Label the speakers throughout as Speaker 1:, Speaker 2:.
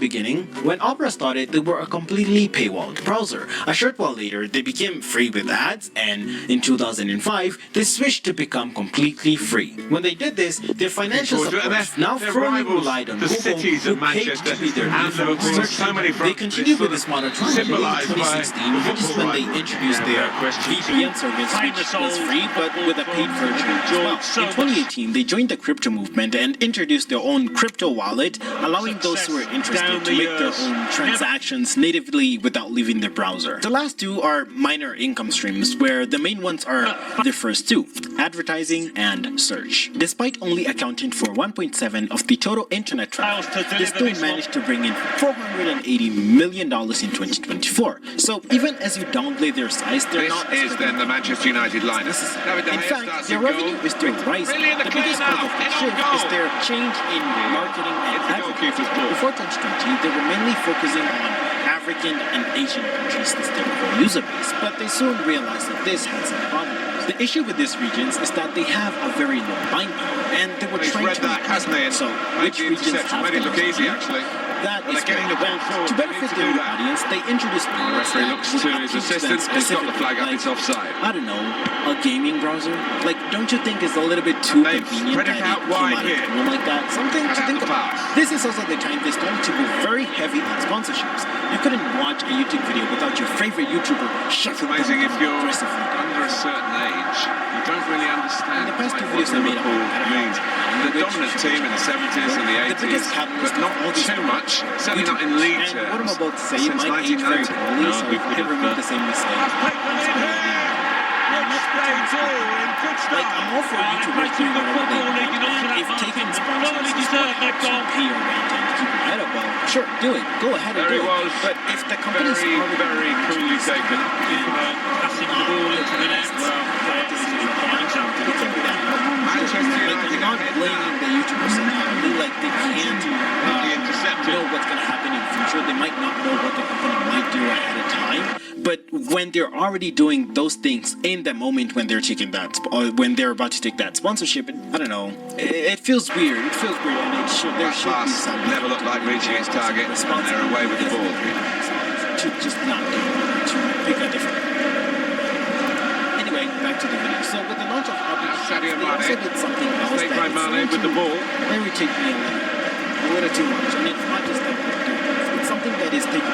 Speaker 1: beginning, when Opera started, they were a completely paywalled browser. A short while later, they became free with ads, and in 2005, they switched to become completely free. When they did this, their financial support now firmly relied on Google, who paid to be their default search engine. They continued with this model until 2016, which is when they introduced their VPN service, which was free but with a paid version as well. In 2018, they joined the crypto movement and introduced their own crypto wallet, allowing those who are interested to make their own transactions natively without leaving their browser. The last two are minor income streams, where the main ones are the first two: advertising and search. Despite only accounting for 1.7% of the total internet traffic, they still managed to bring in $480 million in 2024. So even as you downplay their size, they're not.
Speaker 2: This is then the Manchester United lineup.
Speaker 1: In fact, their revenue is still rising. The biggest cause of the shift is their change in marketing and advertising. Before 2020, they were mainly focusing on African and Asian countries as their core user base, but they soon realized that this has some problems. The issue with these regions is that they have a very low buying power, and they were trying to make it. So, which regions have the most money? That is getting the ball forward. To benefit their audience, they introduced products that
Speaker 2: looks to his assistant. He's got the flag up. It's offside.
Speaker 1: I don't know, a gaming browser. Like, don't you think it's a little bit too convenient that it came out of like that? Something to think about. This is also the time they started to go very heavy on sponsorships. You couldn't watch a YouTube video without your favorite YouTuber shuffling
Speaker 2: amazing if you're
Speaker 1: aggressively.
Speaker 2: under a certain age, you don't really understand
Speaker 1: the past two videos I made
Speaker 2: means. The dominant team in the 70s and the 80s, but not too much. Certainly not in league terms.
Speaker 1: What I'm about to say might age very poorly, so I never make the same mistake. Like, I'm all for YouTubers doing whatever they want. If taking sponsors is what helps you pay your rent and keep your head above, sure, do it. Go ahead and do it. But if the company's
Speaker 2: very coolly taken.
Speaker 3: Passing the ball into the net.
Speaker 1: They're not blaming the YouTubers somehow. They can't know what's going to happen in the future. They might not know what the company might do ahead of time. But when they're already doing those things in the moment when they're taking that, or when they're about to take that sponsorship, I don't know. It feels weird. It feels weird, and there should be some.
Speaker 2: Never looked like reaching its target, and they're away with the ball.
Speaker 1: To just not do it, to pick a different. Anyway, back to the video. So with the launch of
Speaker 2: Sadio
Speaker 1: they also did something else
Speaker 2: Stayed by Mane with the ball.
Speaker 1: Maybe take me a little too much. And it's not just that they're doing this. It's something that is taken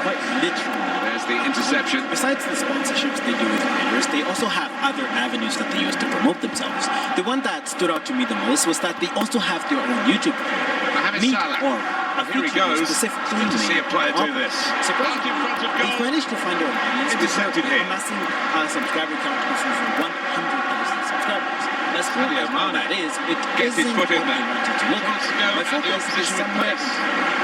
Speaker 1: quite literally.
Speaker 2: There's the interception.
Speaker 1: Besides the sponsorships they do with creators, they also have other avenues that they use to promote themselves. The one that stood out to me the most was that they also have their own YouTube
Speaker 2: Mohamed Salah.
Speaker 1: Or a
Speaker 2: Here he
Speaker 1: feature
Speaker 2: goes.
Speaker 1: specifically
Speaker 2: Good to see a player do this.
Speaker 1: Surprisingly, they've managed to find their audience
Speaker 2: Intercepted here.
Speaker 1: amassing a subscriber count of over 100,000 subscribers. As cool as that is, it isn't what they wanted to look at. My focus is somewhat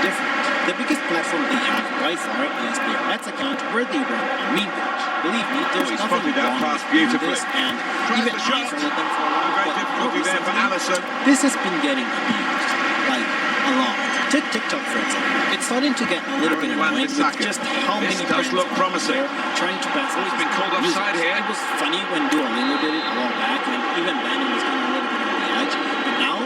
Speaker 1: different. The biggest platform they have by far is their ads account, where they run a meme page. Believe me, there's nothing wrong with this, and even I followed them for a while, but this has been getting abused, like, a lot. Take TikTok, for example. It's starting to get a little bit annoying with just how many
Speaker 2: does look promising.
Speaker 1: Trying to pass.
Speaker 2: He's been called offside here.
Speaker 1: It was funny when Duolingo did it a while back, and even then it was kind of a little bit on the edge. But now,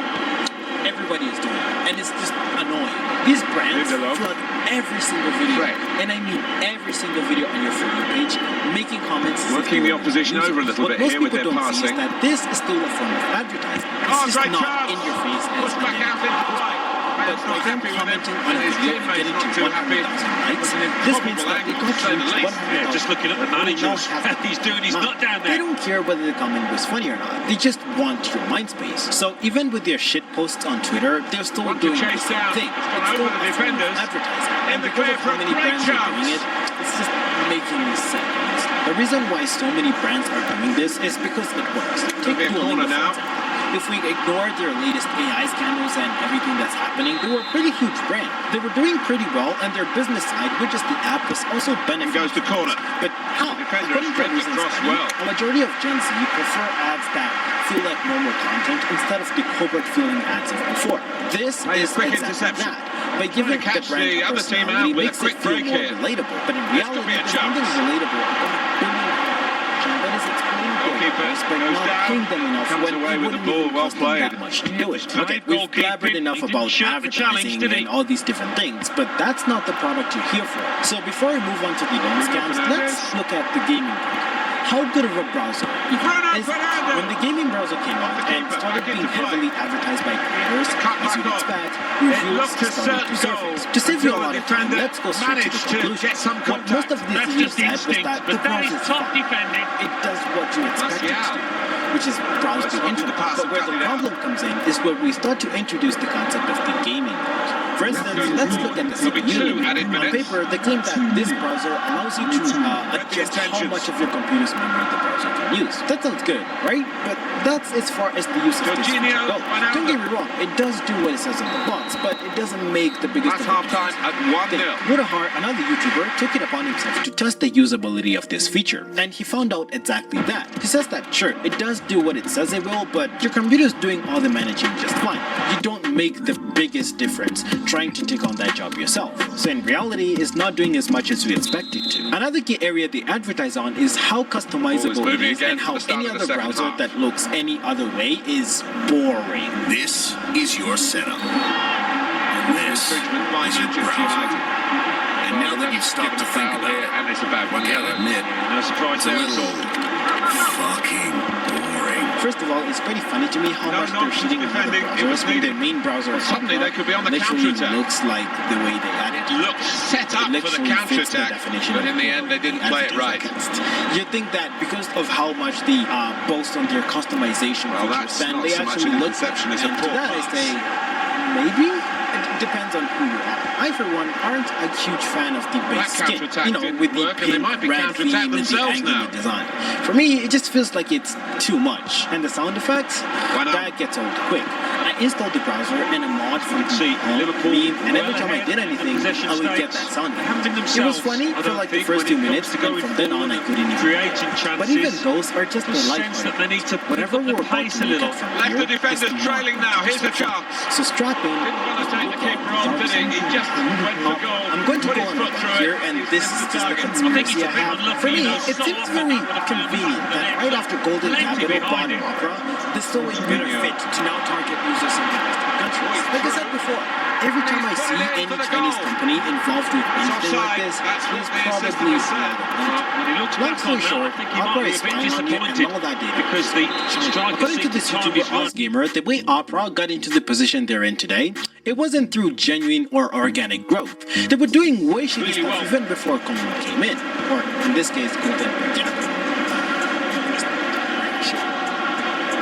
Speaker 1: everybody is doing it, and it's just annoying. These brands flood every single video, and I mean every single video on your For You page, making comments.
Speaker 2: Working the opposition over a little bit here with their passing.
Speaker 1: What most people don't see is that this is still a form of advertising. It's just not in your face.
Speaker 2: Push back out into play.
Speaker 1: But by them commenting on a video and getting to 100,000 likes, this means that they got to reach 100,000.
Speaker 3: Just looking at the managers, he's doing his nut down there.
Speaker 1: They don't care whether the comment was funny or not. They just want your mind space. So even with their shit posts on Twitter, they're still doing the same thing. It's still a form of advertising. And because of how many brands are doing it, it's just making me sad. The reason why so many brands are doing this is because it works. Take Duolingo now. If we ignore their latest AI scandals and everything that's happening, they were a pretty huge brand. They were doing pretty well, and their business side, which is the app, was also benefiting.
Speaker 2: Goes to corner.
Speaker 1: But how? According to the
Speaker 2: across well.
Speaker 1: A majority of Gen Z prefer ads that feel like normal content instead of the corporate feeling ads of before. This is exactly that. By giving the brand a personality, makes it feel more relatable. But in reality, there's nothing relatable about billion. That is explaining
Speaker 2: Goalkeeper
Speaker 1: but
Speaker 2: goes
Speaker 1: not
Speaker 2: down,
Speaker 1: paying them enough
Speaker 2: comes
Speaker 1: when
Speaker 2: away
Speaker 1: it
Speaker 2: with the
Speaker 1: wouldn't
Speaker 2: ball,
Speaker 1: even
Speaker 2: well
Speaker 1: cost them
Speaker 2: played.
Speaker 1: that much to do it.
Speaker 3: Great
Speaker 1: Okay, we've
Speaker 3: goalkeeping.
Speaker 1: blabbered enough
Speaker 3: He didn't
Speaker 1: about
Speaker 3: shirk the challenge,
Speaker 1: advertising
Speaker 3: did he?
Speaker 1: and all these different things, but that's not the product you're here for. So before we move on to the loan scams, let's look at the gaming part. How good of a browser is when the gaming browser came out and started being heavily advertised by creators, as you'd expect, reviews started to surface. To save you a lot of time, let's go straight to the conclusion. What most of these
Speaker 3: That's
Speaker 1: reviews
Speaker 3: just
Speaker 1: said was
Speaker 3: instinct,
Speaker 1: that the
Speaker 3: but that
Speaker 1: browser
Speaker 3: is
Speaker 1: is
Speaker 3: top
Speaker 1: fine.
Speaker 3: defending.
Speaker 1: It does what you expect it to do, which is browse the internet. But where the problem comes in is where we start to introduce the concept of the gaming mode. For instance, let's look at the CPU. On paper, they claim that this browser allows you to adjust how much of your computer's memory the browser can use. That sounds good, right? But that's as far as the use of this feature goes. Don't get me wrong, it does do what it says in the box, but it doesn't make the biggest
Speaker 2: That's
Speaker 1: difference.
Speaker 2: half-time at 1-0.
Speaker 1: Mudahar, another YouTuber, took it upon himself to test the usability of this feature, and he found out exactly that. He says that, sure, it does do what it says it will, but your computer's doing all the managing just fine. You don't make the biggest difference trying to take on that job yourself. So in reality, it's not doing as much as we expect it to. Another key area they advertise on is how customizable it is and how any other browser that looks any other way is boring.
Speaker 4: This is your setup. And this is your browser. And now that you've stopped to think about it,
Speaker 2: and it's a bad
Speaker 4: I gotta admit,
Speaker 3: No surprise
Speaker 4: it's a
Speaker 3: there at
Speaker 4: little
Speaker 3: all.
Speaker 4: fucking boring.
Speaker 1: First of all, it's pretty funny to me how
Speaker 2: No,
Speaker 1: much
Speaker 2: no,
Speaker 1: they're shitting on other
Speaker 2: defending, it was
Speaker 1: browsers when their
Speaker 2: needed.
Speaker 1: main browser
Speaker 2: Well, suddenly they could be on the
Speaker 1: literally
Speaker 2: counter-attack.
Speaker 1: looks like the way they had it.
Speaker 2: Looks set up
Speaker 1: It
Speaker 2: for the
Speaker 1: literally fits the
Speaker 2: counter-attack,
Speaker 1: definition
Speaker 2: but
Speaker 1: of
Speaker 2: in the end they didn't play it right.
Speaker 1: You'd think that because of how much they boast on their customization
Speaker 2: Well,
Speaker 1: features,
Speaker 2: that's
Speaker 1: then
Speaker 2: not
Speaker 1: they
Speaker 2: so much
Speaker 1: actually
Speaker 2: an
Speaker 1: look
Speaker 2: exception
Speaker 1: good.
Speaker 2: as a
Speaker 1: And to
Speaker 2: poor
Speaker 1: that I
Speaker 2: pass.
Speaker 1: say, maybe? It depends on who you are. I, for one, aren't a huge fan of the base
Speaker 2: That
Speaker 1: skin.
Speaker 2: counter-attack
Speaker 1: You know,
Speaker 2: didn't
Speaker 1: with the
Speaker 2: work, and they
Speaker 1: pink,
Speaker 2: might be
Speaker 1: red
Speaker 2: counter-attack
Speaker 1: theme and the
Speaker 2: themselves
Speaker 1: angular
Speaker 2: now.
Speaker 1: design. For me, it just feels like it's too much. And the sound effects,
Speaker 2: Why not?
Speaker 1: that gets old quick. I installed the browser and a mod from
Speaker 3: See, Liverpool
Speaker 1: me, and every
Speaker 3: well
Speaker 1: time I
Speaker 3: ahead
Speaker 1: did anything,
Speaker 3: in possession
Speaker 1: I would get
Speaker 3: stakes.
Speaker 1: that sound.
Speaker 3: They haven't been
Speaker 1: It was
Speaker 3: themselves,
Speaker 1: funny
Speaker 3: I
Speaker 1: for
Speaker 3: don't
Speaker 1: like the
Speaker 3: think,
Speaker 1: first
Speaker 3: when
Speaker 1: 2
Speaker 3: it
Speaker 1: minutes,
Speaker 3: comes to
Speaker 1: and
Speaker 3: going
Speaker 1: from then on I
Speaker 3: forward
Speaker 1: couldn't even.
Speaker 3: creating
Speaker 1: But even
Speaker 3: chances.
Speaker 1: those are just
Speaker 3: The
Speaker 1: the
Speaker 3: sense that they need to pick
Speaker 1: Whatever
Speaker 3: up the
Speaker 1: we're about
Speaker 3: pace
Speaker 1: to
Speaker 3: a
Speaker 1: look
Speaker 3: little.
Speaker 1: at from
Speaker 2: Left
Speaker 1: here
Speaker 2: the defender's
Speaker 1: is not
Speaker 2: trailing now. Here's a chance.
Speaker 1: So strapping.
Speaker 2: Didn't want to take the keeper on, did he? He just went for goal.
Speaker 1: I'm going to
Speaker 2: Put
Speaker 1: go
Speaker 2: his
Speaker 1: on
Speaker 2: foot
Speaker 1: about
Speaker 2: through
Speaker 1: here,
Speaker 2: it.
Speaker 1: and
Speaker 2: He's
Speaker 1: this
Speaker 2: missed
Speaker 1: is
Speaker 2: the
Speaker 1: just the
Speaker 2: target.
Speaker 1: conspiracy I
Speaker 3: a bit
Speaker 1: have.
Speaker 3: unlucky,
Speaker 1: For me,
Speaker 3: those
Speaker 1: it seems
Speaker 3: soft
Speaker 1: very
Speaker 3: off the
Speaker 1: convenient
Speaker 3: field,
Speaker 1: that right after Golden
Speaker 3: plenty
Speaker 1: Capital bought
Speaker 3: behind him.
Speaker 1: Opera, the so it better fit to now target users in the Western countries. Like I said before, every time I see any Chinese company involved with anything like this, there's probably a lot of money.
Speaker 3: When he looks
Speaker 1: Long
Speaker 3: back
Speaker 1: story
Speaker 3: on that,
Speaker 1: short,
Speaker 3: I think he
Speaker 1: Opera
Speaker 3: might be
Speaker 1: is
Speaker 3: a bit
Speaker 1: spying on you and
Speaker 3: disappointed
Speaker 1: all that data.
Speaker 3: because the striker
Speaker 1: According to
Speaker 3: seems
Speaker 1: this
Speaker 3: to time
Speaker 1: YouTuber
Speaker 3: his run.
Speaker 1: Gamer, the way Opera got into the position they're in today, it wasn't through genuine or organic growth. They were doing way shitty
Speaker 3: Really
Speaker 1: stuff
Speaker 3: well.
Speaker 1: even before Coleman came in, or in this case, Golden Capital.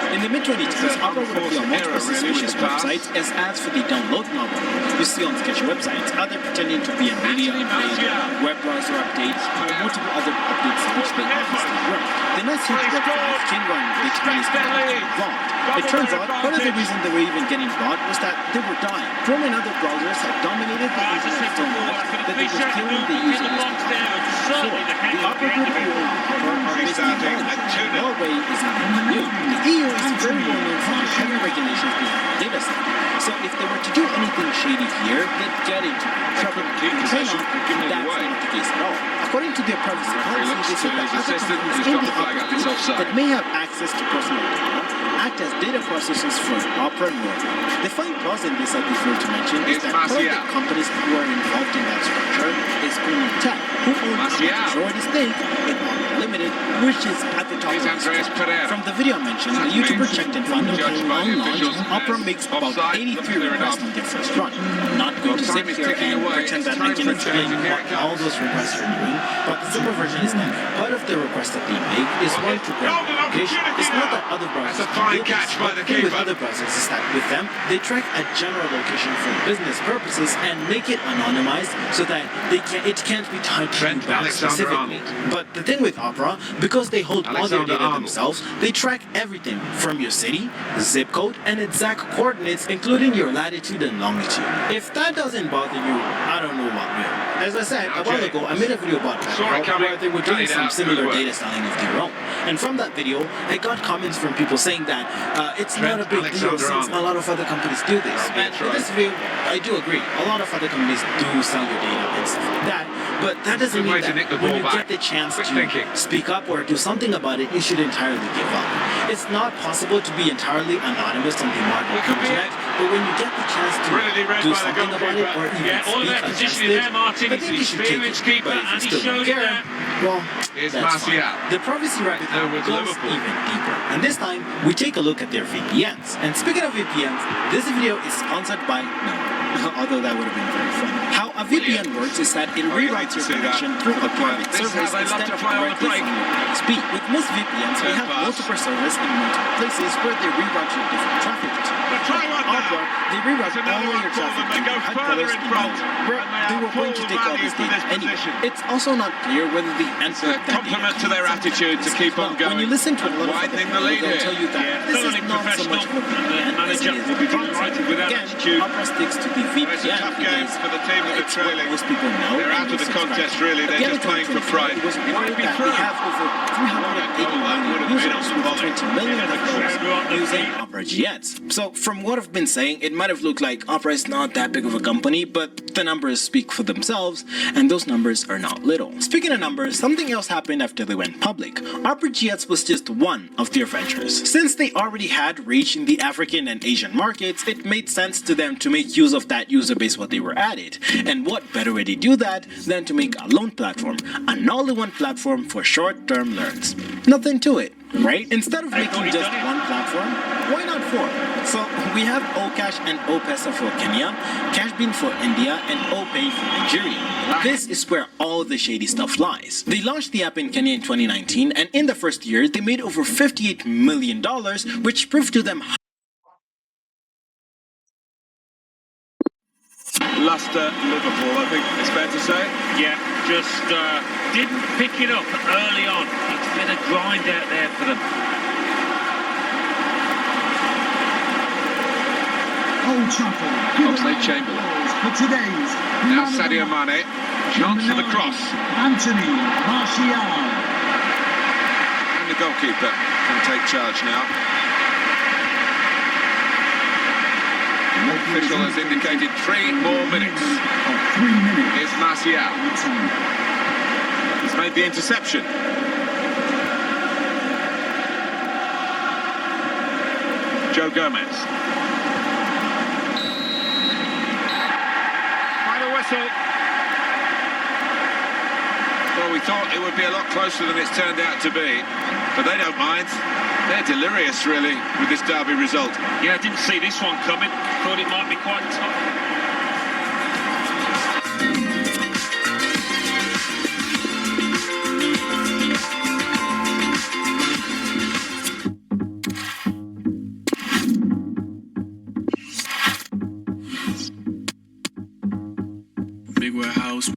Speaker 1: In the mid-2010s, Opera would appear on multiple suspicious websites as ads for the download novel you see on sketchy websites, either pretending to be a media update, web browser updates, or multiple other updates which they obviously were. The next huge red flag came when the Chinese company got involved. It turns out part of the reason they were even getting bought was that they were dying. Chrome and other browsers had dominated the internet so much that they were killing the user experience. So, the Opera Group are basically gone. Norway is in the EU. The EU is very well known for the heavy regulations behind the data center. So if they were to do anything shady here, they'd get into trouble. China, that's not the case at all. According to their privacy policy, they said that other companies in the Opera Group that may have access to personal data act as data processors for Opera Norway. The fine clause in this I prefer to mention is that part of the companies who are involved in that structure is Coleman Tech, who owns a majority stake in Opera Limited, which is at the top of the structure. From the video I mentioned, the YouTuber checked and found out that on launch, Opera makes about 83 requests on their first run. Not going to sit here and pretend that I can explain what all those requests are doing, but the simple version is that part of the request that they make is one to grab a location. It's not that other browsers
Speaker 2: fine catch by the
Speaker 1: with
Speaker 2: keeper.
Speaker 1: other browsers is that with them, they track a general location for business purposes and make it anonymized so that it can't be tied to you back specifically. But the thing with Opera, because they hold all their data themselves, they track everything from your city, zip code, and exact coordinates, including your latitude and longitude. If that doesn't bother you, I don't know what will. As I said a while ago, I made a video about that, where they were doing some similar data styling of their own. And from that video, I got comments from people saying that it's not a big deal since a lot of other companies do this. And in this video, I do agree. A lot of other companies do sell your data and stuff like that. But that doesn't mean that when you get the chance to speak up or do something about it, you should entirely give up. It's not possible to be entirely anonymous on the modern internet, but when you get the chance to do something about it or even speak against it, I think you should take it. But if you still don't care, well, that's fine. The privacy rabbit hole goes even deeper. And this time, we take a look at their VPNs. And speaking of VPNs, this video is sponsored by no. Although that would have been very fun. How a VPN works is that it reroutes your connection through a private service instead of directly from your ISP. With most VPNs, we have multiple servers in multiple places where they reroute your different traffic to. Opera, they reroute all your traffic to headquarters in Melbourne, where they were going to take all this data anyway. It's also not clear whether the answer
Speaker 2: compliment to their attitude to keep on going.
Speaker 1: When you listen to a lot of other people, they'll tell you that this is not so much of a VPN as it is a VPN. Again, Opera sticks to the VPN because
Speaker 2: for the team that are
Speaker 1: it's what
Speaker 2: trailing.
Speaker 1: most people know.
Speaker 2: They're out of the contest, really. They're just playing for pride.
Speaker 1: It was reported that they have over 380 million users with 20 million of those using Opera GX. So from what I've been saying, it might have looked like Opera is not that big of a company, but the numbers speak for themselves, and those numbers are not little. Speaking of numbers, something else happened after they went public. Opera GX was just one of their ventures. Since they already had reach in the African and Asian markets, it made sense to them to make use of that user base what they were added. And what better way to do that than to make a loan platform, an all-in-one platform for short-term loans. Nothing to it, right? Instead of making just one platform, why not four? So we have Okash and Opesa for Kenya, Cashbean for India, and Opay for Nigeria. This is where all the shady stuff lies. They launched the app in Kenya in 2019, and in the first year, they made over $58 million, which proved to them
Speaker 2: Leicester, Liverpool, I think it's fair to say.
Speaker 3: Yeah, just didn't pick it up early on. It's been a grind out there for them.
Speaker 5: Old Trafford.
Speaker 2: Oxlade-Chamberlain.
Speaker 5: For today's
Speaker 2: Now Sadio Mane, chance for the cross.
Speaker 5: Anthony Martial.
Speaker 2: And the goalkeeper can take charge now. The official has indicated 3 more minutes.
Speaker 5: 3 minutes.
Speaker 2: Here's Martial. He's made the interception. Joe Gomez. Final whistle. Well, we thought it would be a lot closer than it's turned out to be, but they don't mind. They're delirious, really, with this derby result.
Speaker 3: Yeah, I didn't see this one coming. Thought it might be quite tough.
Speaker 6: Big warehouse.